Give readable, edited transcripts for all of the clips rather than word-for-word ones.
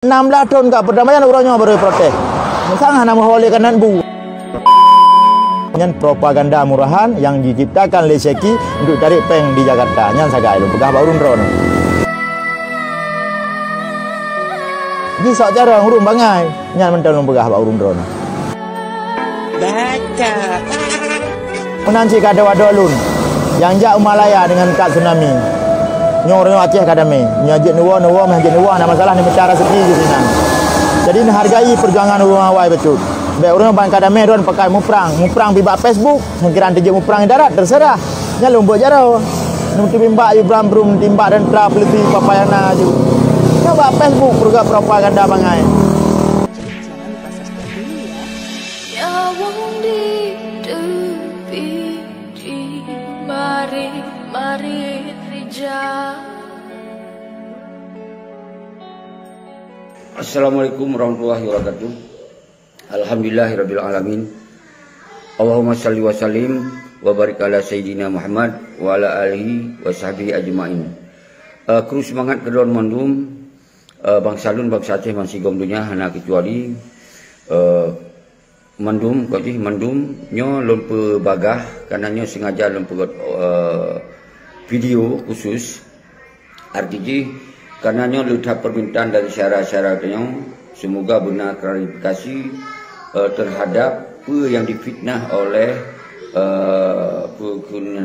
16 tahun ke perdamaian orangnya baru protes. Sangat nama oleh kanan bu. Yang propaganda murahan yang diciptakan oleh Seki untuk cari peng di Jakarta. Yang saya gaya pegah baurun drone. Ini sok cara ngurung bangai. Yang mental pegah baurun drone. Baca. Menanci kada wadolun. Yang jak Malaya dengan Kak Tsunami. Nyornya Aceh kadame. Nyajik nuwa mahajik nuwa nama masalah ni bicara sedih di sini. Jadi hargai perjuangan orang awai betul. Baik orang bang kadame don pakai muprang bibak Facebook, sekiranya dia muprang darat terserah. Nya lombok jarau. Nuti bimbak yu bram timbak dan tra peliti papayana ju. Nya bak Facebook program propaganda bangai. Mari Rija. Assalamualaikum warahmatullahi wabarakatuh. Alhamdulillahirabbil alamin. Allahumma shalli wa sallim wa barik ala sayyidina Muhammad wa ala alihi wa sahbihi ajmain. Kru semangat kedon mandum bangsa lun bangsa Aceh masih gom dunia hana kecuali mandum kau mandum nyo lon pe bagah karena nyo sengaja lon pe video khusus artinya karena nyo lihat permintaan dari syarah-syarah nyo semoga benar klarifikasi terhadap apa yang difitnah oleh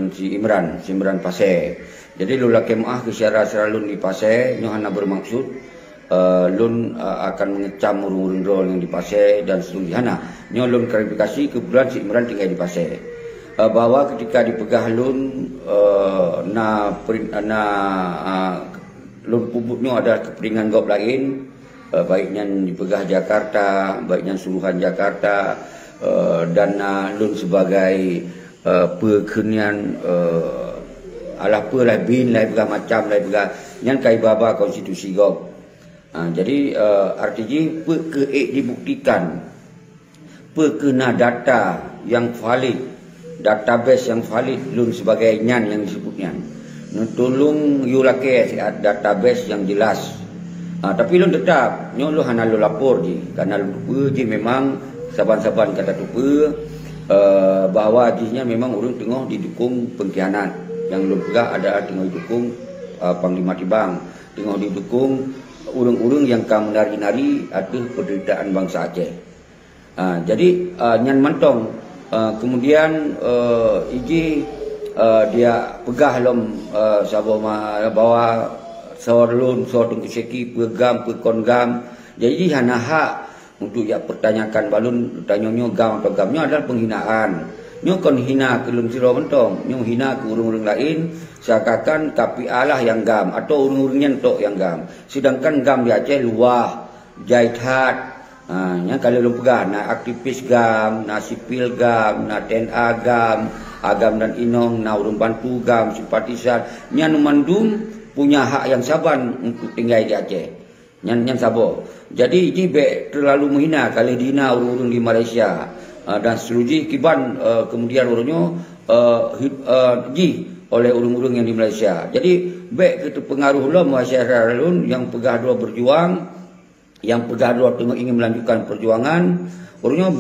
si Imran Pasir. Jadi lula kemah ke syarah-syarah lun di Pasir nyo hanya bermaksud lun akan mengecam urung-urung drone yang di Pasir dan seterusnya. Nyo lun klarifikasi kebetulan si Imran tinggal di Pasir. Bahwa ketika dipegah lun lun pubutnya ada kepentingan gop lain, baiknya dipegah Jakarta, baiknya suluhan Jakarta, dan lun sebagai perkenian alah pelah bin lah pegah macam lah pegah yang kai baba konstitusi gop. Jadi artinya perkeek dibuktikan perkena data yang valid, database yang valid lun sebagai nyan yang disebutnya. Tolong you lake database yang jelas. Tapi lun tetap nyo lu hana lu lapor je karena lu je memang saban-saban kata tu bahwa jihnya memang urang tengah didukung pengkhianat. Yang lu pegah ada tengah didukung Panglima Tibang, tengah didukung urang-urang yang kam menari-nari aduh penderitaan bangsa Aceh. Jadi nyan mantong kemudian dia pegah lom bawa sorlun tungku seki pegam pekongam. Jadi hana hak untuk ya pertanyakan balun tanyonyo gam atau gamnya adalah penghinaan. Nyo kon hina ke lun siro mentong, nyo hina ke urung-urung lain seakan kapi Allah yang gam atau urung-urungnya tok yang gam. Sedangkan gam di Aceh luah, jaithat. Yang kalau lu pegah na aktivis gam, na sipil gam, na TNA gam, agam dan inong, na urung bantu gam, simpatisan. Nyan mandum punya hak yang saban untuk tinggal di Aceh. Nyan sabo. Jadi ini terlalu menghina kalau dina urung-urung di Malaysia dan seluruh kiban kemudian urungnya oleh urung-urung yang di Malaysia. Jadi itu pengaruh lo masyarakat lun yang pegah dua berjuang, yang pegah dua tengah ingin melanjutkan perjuangan, urungnya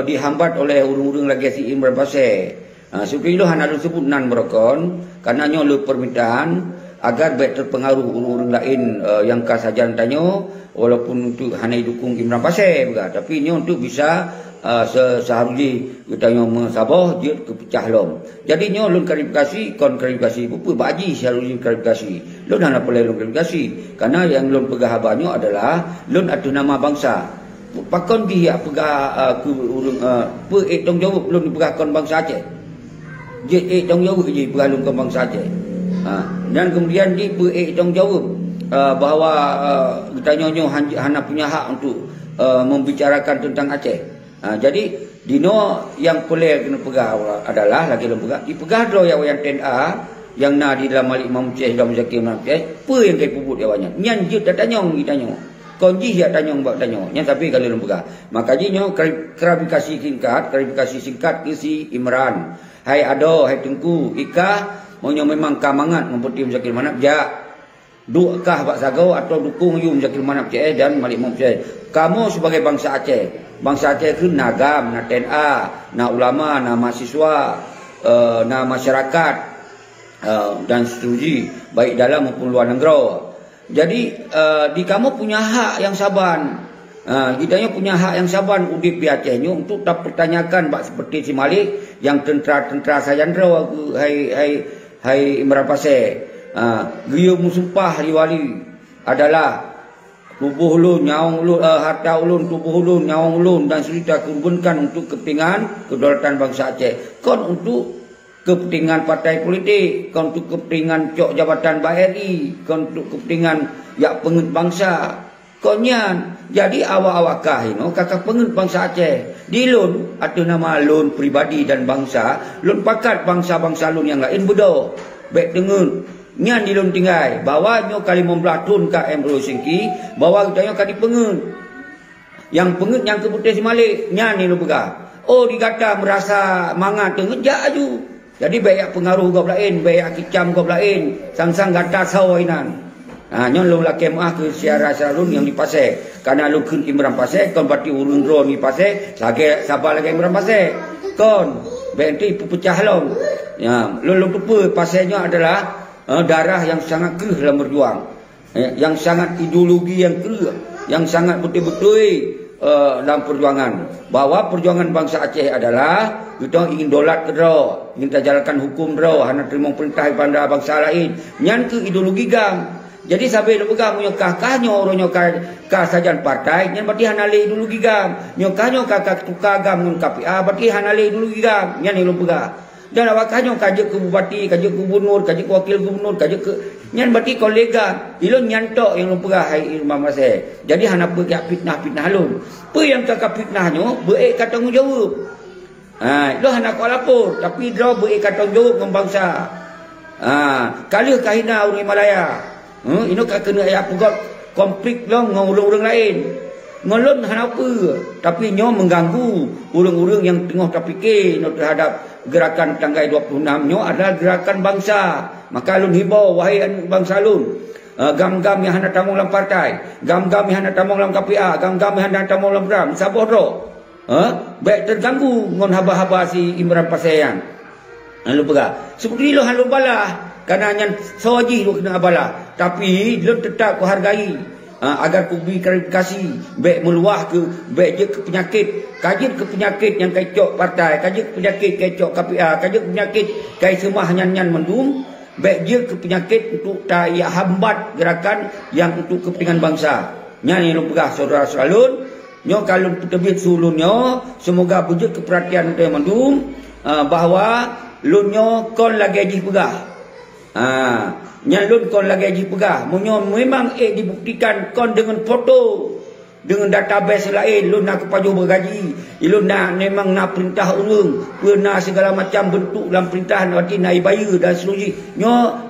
dihambat oleh urung-urung lagi si Imran Pasir. Seperti itu hanya disebut nan merokon karena nyo permintaan agar baik terpengaruh urung-urung lain yang kasajan tanya walaupun untuk hanya dukung Imran Pasir juga, tapi nyo untuk bisa seharusnya kita nyo mensaboh dia kepecah lom. Jadi nyo lun klarifikasi kon klarifikasi apa baji seharusnya klarifikasi. Lun hana perlu lun klarifikasi karena yang lun pegah abanyo adalah lun atu nama bangsa. Pakon dia pegah ke urung tong jawab lun pegah kon bangsa Aceh. Je tong jawab je pegah lun kon bangsa Aceh. Dan kemudian di tong jawab bahawa kita nyo hana punya hak untuk membicarakan tentang Aceh. Jadi dino yang boleh kena pegah adalah lagi dalam pegah dipegah do yang TNA yang na di dalam Malik Imam Syekh dalam Zakir Nabi apa yang kai puput awaknya nyan je tak tanyong ditanya konji ya tanyong bak tanyong nyan tapi kalau dalam pegah maka jinyo klarifikasi singkat ke si Imran. Hai ado hai tengku ika monyo memang kamangat memperti Zakir Manap ja Dukkah Pak Sagau atau dukung Yum Zakir Manap Aceh dan Malik Muhammad Aceh. Kamu sebagai bangsa Aceh. Bangsa Aceh itu nagam, na TNA, na ulama, na mahasiswa, na masyarakat dan setuju baik dalam maupun luar negara. Jadi di kamu punya hak yang saban. Kita punya hak yang saban udip di Aceh ni untuk tak pertanyakan bak seperti si Malik yang tentera Sayandra hai Imran Pasir. Dia musumpah di wali adalah tubuh ulun, nyawang ulun, harta ulun, tubuh ulun, nyawang ulun dan cerita kurbankan untuk kepentingan kedaulatan bangsa Aceh. Kon untuk kepentingan partai politik, kon untuk kepentingan cok jabatan BRI, kon untuk kepentingan yak pengen bangsa. Konyan. Jadi awak-awakah kakak pengen bangsa Aceh. Di lun ada nama lun pribadi dan bangsa, lun pakat bangsa-bangsa lun yang lain bedo. Baik dengan nyan di lun tinggai bawa nyo kali 15 tun ka MRO Singki bawa kita kali pengen yang pengen yang keputus Malik nyan ni lu pegah oh dikata merasa mangat ngejak aju jadi banyak pengaruh gop lain banyak kicam gop lain sang-sang gata sawainan nyon lu la kemah ke siara sarun yang di Pasir karena lu kun Imran Pasir kon bati urun ro ni Pasir lagi sabar lagi Imran Pasir kon benti pecah long ya lu tupu Pasirnya adalah darah yang sangat keruh dalam berjuang, yang sangat ideologi yang keruh, yang sangat betul-betul dalam perjuangan. Bahwa perjuangan bangsa Aceh adalah kita ingin dolat kedra, ingin jalankan hukum kedra, hanya terima perintah daripada bangsa lain. Yang ke ideologi gam. Jadi sampai lu pegang nyokah-kahnya orang nyokah sajan partai, yang berarti hanya le ideologi gam. Nyokahnya kakak tukar gam dengan KPA, berarti hanya le ideologi gam. Yang lu pegang. Dan awaknya kajak ke bupati, kajak ke gubernur, kajak ke wakil gubernur, kajak ke nyan berarti kolega. Ilun nyantok yang lupa hai Imam Pasir. Jadi hana pergi fitnah-fitnah lun. Apa yang kakak fitnahnya baik kata tanggung jawab. Lo hana kau lapor tapi dia baik kata tanggung jawab dengan bangsa. Kalau kahina orang Malaya. Ini kena ayat pegot konflik lo dengan orang-orang lain. Ngelun hana apa tapi nyo mengganggu orang-orang yang tengah terfikir terhadap gerakan tanggal 26 nyo adalah gerakan bangsa. Maka lun hibau wahai bangsa lun, gam-gam yang hendak tamung dalam partai, gam-gam yang hendak tamung dalam KPA, gam-gam yang hendak tamung dalam BRAM, sabar ro. Baik terganggu ngon haba-haba si Imran Pasir yang lu pegah. Seperti lo halu balah karena nyan sawaji lu kena balah, tapi lu tetap ku hargai. Agar ku beri klarifikasi baik meluah ke baik je ke penyakit kajit ke penyakit yang kecok partai kajit ke penyakit kecok KPA kajit ke penyakit kai semua nyan-nyan mendum baik je ke penyakit untuk tak hambat gerakan yang untuk kepentingan bangsa nyan yang pegah saudara salun nyo kalau terbit sulunnya semoga pujuk keperhatian untuk mendum bahawa lunyo kon lagi ji pegah nyalun kon lagi haji pegah. Memang dibuktikan kon dengan foto, dengan database lain. Lu nak kepaju bergaji. Lu nak memang nak perintah orang. Pernah segala macam bentuk dalam perintah. Nanti naik bayar dan seterusnya.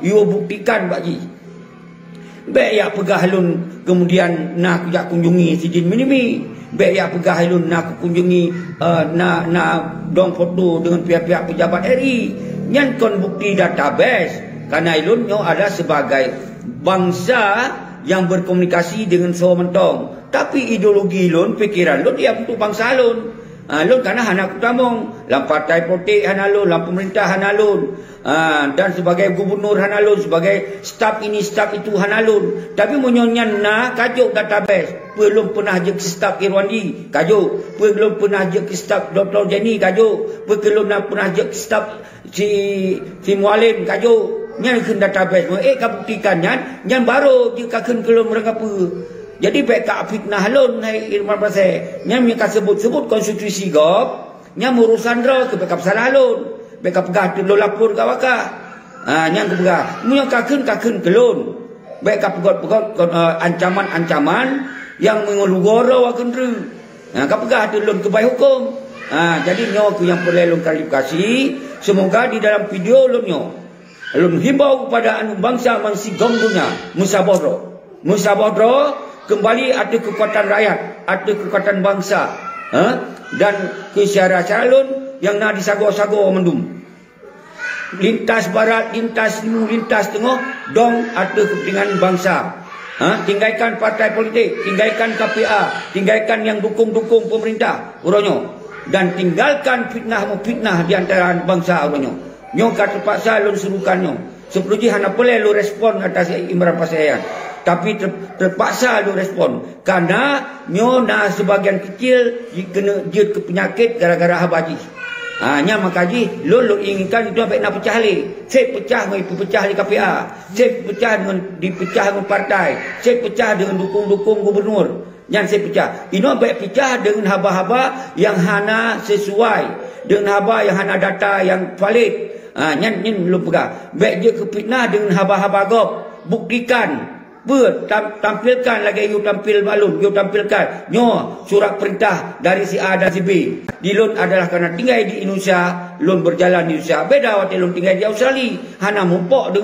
You buktikan bakji. Baik ya pegah lun kemudian nak kujak kunjungi Sidin Minimi. Baik ya pegah lun nak kunjungi nak dong foto dengan pihak-pihak pejabat RI. Nyan kon bukti database. Karena ilunnya adalah sebagai bangsa yang berkomunikasi dengan semua mentong. Tapi ideologi ilun, fikiran ilun, dia untuk bangsa ilun. Ilun karena anak utamong. Dalam partai politik hana ilun, dalam pemerintah hana ilun. Dan sebagai gubernur hana ilun, sebagai staf ini, staf itu hana ilun. Tapi menyonyan na kajuk database. Belum pernah je ke staf Irwandi, kajuk. Belum pernah je ke staf Dr. Jenny, kajuk. Belum pernah je ke staf si Mualim, kajuk. Nyan kena database kabuktikan nyan baru jika kena kelum mereka apa. Jadi baik kak fitnah lon hai Imran Pasir. Nyan mereka sebut konstitusi gop. Nyan urusan ro ke baik salah lon. Baik pegah tu lo lapor ka waka. Nyan ke pegah. Munyo kaken kelon. Baik pegot ancaman-ancaman yang mengulugoro waken ru. Ka pegah tu lon ke baik hukum. Jadi nyo ku yang perlu lon klarifikasi. Semoga di dalam video lon nyo Alun himbau kepada anu bangsa mangsi gongdunya musaboro kembali ada kekuatan rakyat, ada kekuatan bangsa, dan ke syara calon yang nak disago-sago mendum. lintas barat, lintas timur, lintas tengah, dong ada kepentingan bangsa. Tinggalkan partai politik, tinggalkan KPA, tinggalkan yang dukung-dukung pemerintah, uronyo. Dan tinggalkan fitnah di antara bangsa, uronyo. Nyo kata terpaksa lun serukan nyo. Sepuluh hana boleh lu respon atas Imran Pasarian. Tapi terpaksa lu respon. Karena nyo sebagian kecil kena jut ke penyakit gara-gara habaji. Nya makaji lu inginkan itu sampai nak pecah le. Saya pecah mai pecah di KPA. Saya pecah dengan dipecah dengan partai. Saya pecah dengan dukung-dukung gubernur. Yang saya pecah. Ini baik pecah dengan haba-haba yang hana sesuai. Dengan haba yang hana data yang valid. Nyan lu pegang. Baik je kepitnah dengan haba-haba gop. Buktikan. Tampilkan lagi you tampil balun, you tampilkan nyo surat perintah dari si A dan si B. Di lun adalah karena tinggal di Indonesia, lun berjalan di Indonesia. Beda waktu lun tinggal di Australia, hana mumpok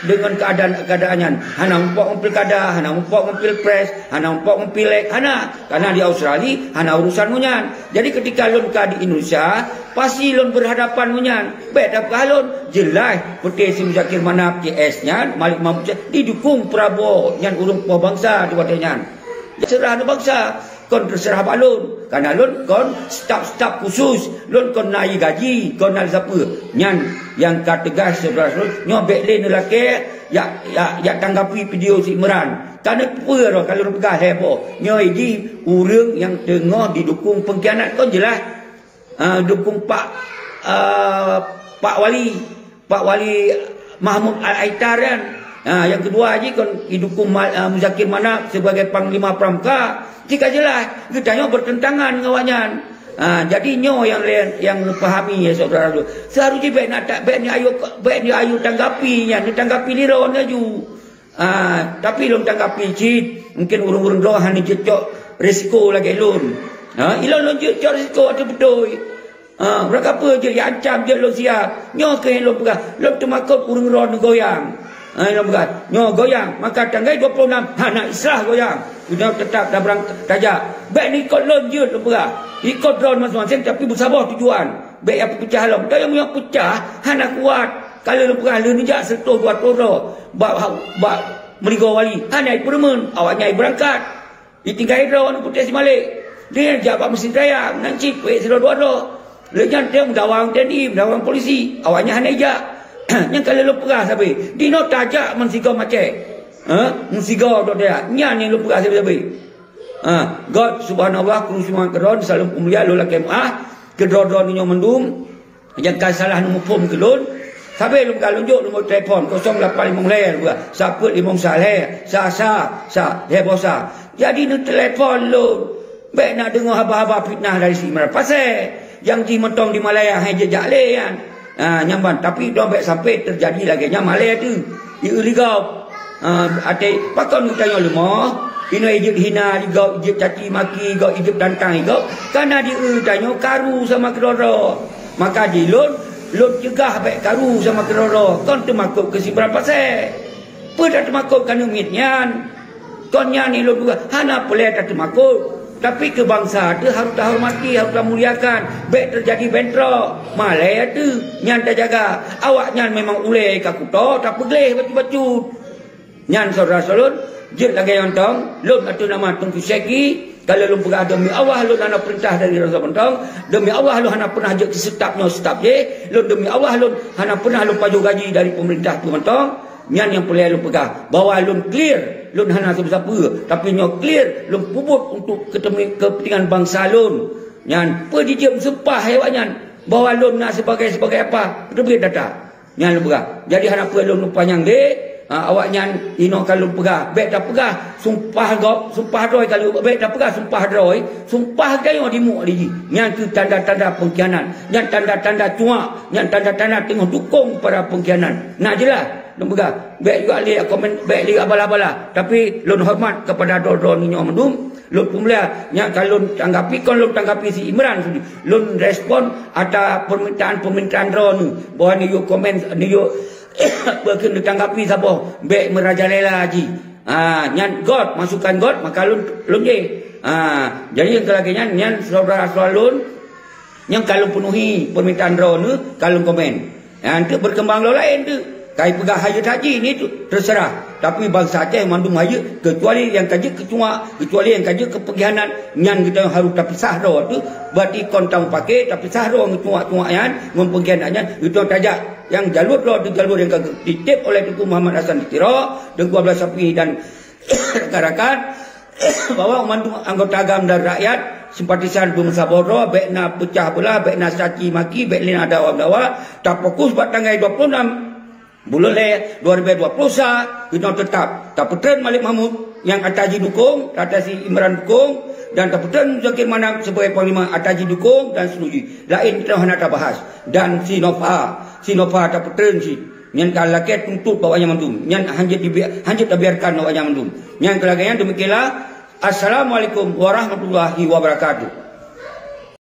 dengan keadaannya. Hana mumpok pilkada, hana mumpok pilpres, hana mumpok pilek, hana karena di Australia hana urusan munyan. Jadi ketika lun di Indonesia, pasti lun berhadapan munyan. Beda kalon jelas seperti si Muzakir Manap CS-nya Malik Mahmud didukung Prabowo yang urung poh bangsa di wadahnya. Serah ada bangsa kon terserah balun karena lun kon staf khusus lun kon naik gaji kon nak siapa nyan yang kategas saudara nyobek le lelaki ya tanggapi video si Imran karena apa kalau pegah heboh nyoi di urang yang tengah didukung pengkhianat kon jelas dukung Pak Wali Mahmud Al-Aitar kan. Yang kedua lagi kon didukung Muzakir Manap sebagai Panglima Pramuka. Jika jelas kita bertentangan dengan wajan. Jadi nyo yang fahami ya saudara tu. Seharusnya baik ni ayu tanggapinya, ni tanggapi ni ron aju. Tapi lom tanggapi cit, mungkin urung-urung roh ni cecok risiko lagi lun. Ilon lon cecok risiko ada betul. Berapa je yang ancam je lon siap. Nyo ke lom pegah, lom temakut urung ron goyang. Nyo goyang maka tanggal 26 nak Islah goyang sudah tetap dah berangkat tajak baik ni ikut lon je lepera ikut drone masing-masing tapi bersabar tujuan baik apa pecah lom tak yang pecah hana kuat kalau lepera le ni jak sertuh 2 toro bak meligo wali hana permen awaknya berangkat ditinggal drone putih Malik dia jak bak mesin raya nancip baik 2 le jan dia mendawang TNI mendawang polisi awaknya hana jak yang kalau lu perah sabi dino tajak mensigo macam mensigo dok dia nyan yang lu perah sabi God subhanallah kurusuman keron salam umulia lu lakem kedor-dor ninyo mendum yang salah nombor phone kelun sabi lu perah lunjuk nombor telefon 0850 le siapa 5 saleh sa bosa jadi nu telefon lu baik nak dengar haba-haba fitnah dari si Imran pasal yang di mentong di Malaya hai jejak le kan nyamban tapi dompet sampai terjadi lagi Malaya tu illegal ate pakon tanya lemah ino Egypt hina digau Egypt caci maki gau Egypt tantang gau karena dia tanya karu sama kedoro maka dilun cegah baik karu sama kedoro kon temakuk ke si berapa se pada temakuk kan umitnya kon nyani lu juga hana boleh tak temakuk tapi ke bangsa tu harus hormati, harus muliakan. Baik terjadi bentrok. Malaya tu nyan tak jaga. Awak nyan memang ulai kakuto tak pegelih batu-batu. Nyan saudara-saudara, jut lagi yang tong, lun atu nama Tungku Syeki. Kalau lun pegah demi Allah lun ana perintah dari Rasul Bentong, demi Allah lun hana pernah je setapnya setap je. Lun demi Allah lun hana pernah lun paju gaji dari pemerintah Bentong. Nyan yang boleh lun pegah bahawa lun clear lun hana siapa-siapa tapi nyo clear lun puput untuk kepentingan bangsa lun nyan pergi dia sempah hewan nyan bahawa lun nak sebagai apa lebih data nyan lun pegah jadi hana perlu lun panjang de awak nyan ino kalau pegah baik tak pegah sumpah roi kalau baik tak pegah sumpah gayo di mu di nyan tu tanda-tanda pengkhianat nyan tanda-tanda cuak nyan tanda-tanda tengok dukung para pengkhianat nak jelas lun pegah baik juga lihat komen baik lihat abala-abala tapi lun hormat kepada dor-dor ni mendum lun pemula yang kalau tanggapi kon lun tanggapi si Imran sudi lun respon ada permintaan drone ni bahawa ni yo komen ni yo berkena tanggapi siapa baik merajalela haji nyan God masukkan God maka lun je jadi yang kelakanya nyan saudara-saudara lun yang kalau penuhi permintaan drone ni kalau komen Yang tu berkembang lain tu. Kai pegah hayat haji ni tu terserah. Tapi bangsa Aceh mandum hayat kecuali yang kaji kecuali yang kaji kepergianan nyan kita harus tapi sahro tu berarti kontang pakai tapi sahro ngecuak-cuak yan mempergianannya itu tajak yang jalur tu jalur yang ditip oleh Tuku Muhammad Hasan Ditiro dan 12 sapi dan rakan-rakan bahwa mandum anggota agam dan rakyat simpatisan bangsa Bodoh baikna pecah belah baikna caci maki baikna dawa-dawa tak fokus buat tanggal 26 bulan 2020 kita tetap tak petren Malik Mahmud yang Ataji dukung, Ataji Imran dukung dan tak petren Zakir Manap sebagai panglima Ataji dukung dan setuju. Lain kita hendak bahas dan Sinova tak petren si yang kalaket tuntut bawahnya mandum. Yang hanjit biarkan bawahnya mandum. Yang kelaganya demikianlah. Assalamualaikum warahmatullahi wabarakatuh.